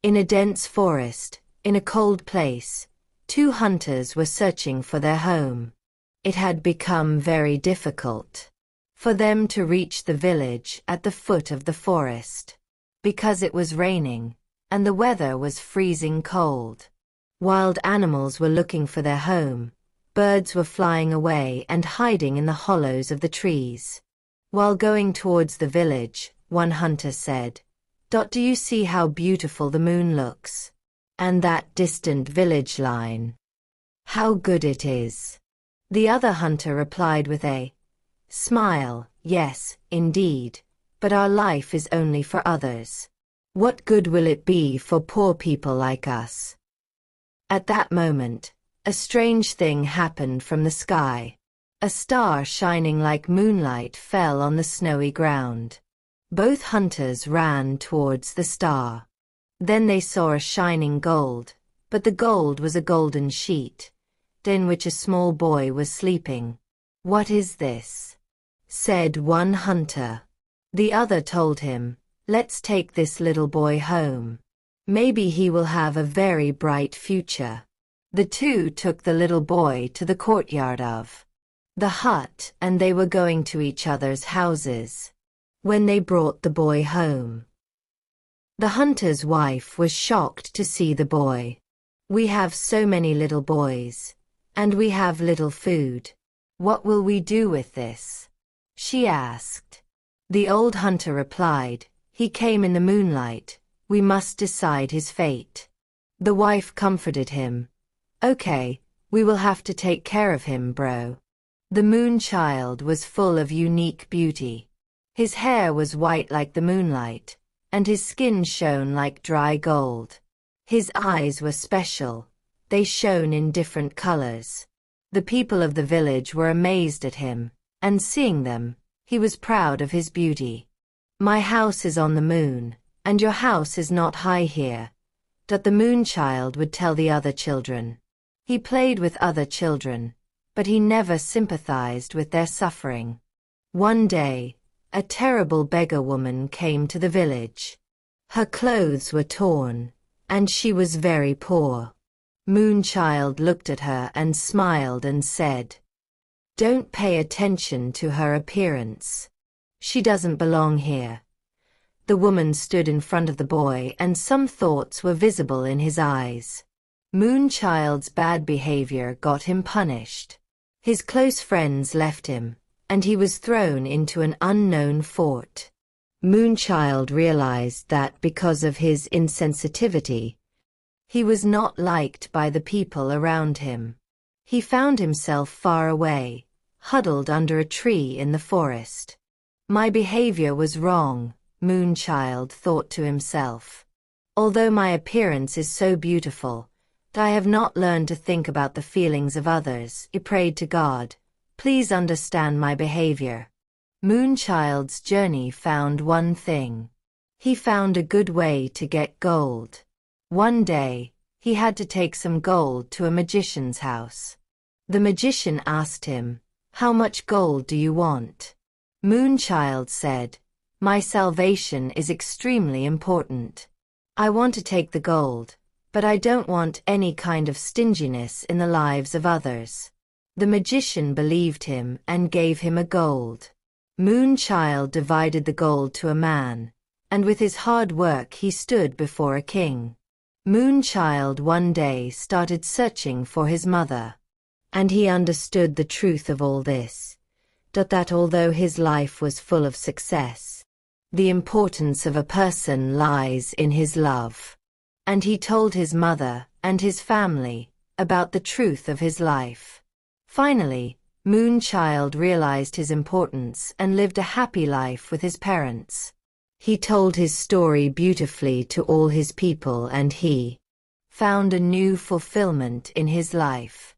In a dense forest, in a cold place, two hunters were searching for their home. It had become very difficult for them to reach the village at the foot of the forest, because it was raining, and the weather was freezing cold. Wild animals were looking for their home, birds were flying away and hiding in the hollows of the trees. While going towards the village, one hunter said, "Do you see how beautiful the moon looks? And that distant village line? How good it is." The other hunter replied with a smile, "Yes, indeed, but our life is only for others. What good will it be for poor people like us?" At that moment, a strange thing happened from the sky. A star shining like moonlight fell on the snowy ground. Both hunters ran towards the star. Then they saw a shining gold, but the gold was a golden sheet, in which a small boy was sleeping. "What is this?" said one hunter. The other told him, "Let's take this little boy home. Maybe he will have a very bright future." The two took the little boy to the courtyard of the hut, and they were going to each other's houses when they brought the boy home. The hunter's wife was shocked to see the boy. "We have so many little boys, and we have little food. What will we do with this?" she asked. The old hunter replied, "He came in the moonlight. We must decide his fate." The wife comforted him. "Okay, we will have to take care of him, bro." The moon child was full of unique beauty. His hair was white like the moonlight, and his skin shone like dry gold. His eyes were special. They shone in different colors. The people of the village were amazed at him, and seeing them, he was proud of his beauty. "My house is on the moon, and your house is not high here," that the moon child would tell the other children. He played with other children, but he never sympathized with their suffering. One day, a terrible beggar woman came to the village. Her clothes were torn, and she was very poor. Moonchild looked at her and smiled and said, "Don't pay attention to her appearance. She doesn't belong here." The woman stood in front of the boy, and some thoughts were visible in his eyes. Moonchild's bad behavior got him punished. His close friends left him, and he was thrown into an unknown fort. Moonchild realized that because of his insensitivity, he was not liked by the people around him. He found himself far away, huddled under a tree in the forest. "My behavior was wrong," Moonchild thought to himself. "Although my appearance is so beautiful, I have not learned to think about the feelings of others." He prayed to God, "Please understand my behavior." Moonchild's journey found one thing. He found a good way to get gold. One day, he had to take some gold to a magician's house. The magician asked him, "How much gold do you want?" Moonchild said, "My salvation is extremely important. I want to take the gold, but I don't want any kind of stinginess in the lives of others." The magician believed him and gave him a gold. Moonchild divided the gold to a man, and with his hard work he stood before a king. Moonchild one day started searching for his mother, and he understood the truth of all this, that although his life was full of success, the importance of a person lies in his love. And he told his mother and his family about the truth of his life. Finally, Moonchild realized his importance and lived a happy life with his parents. He told his story beautifully to all his people, and he found a new fulfillment in his life.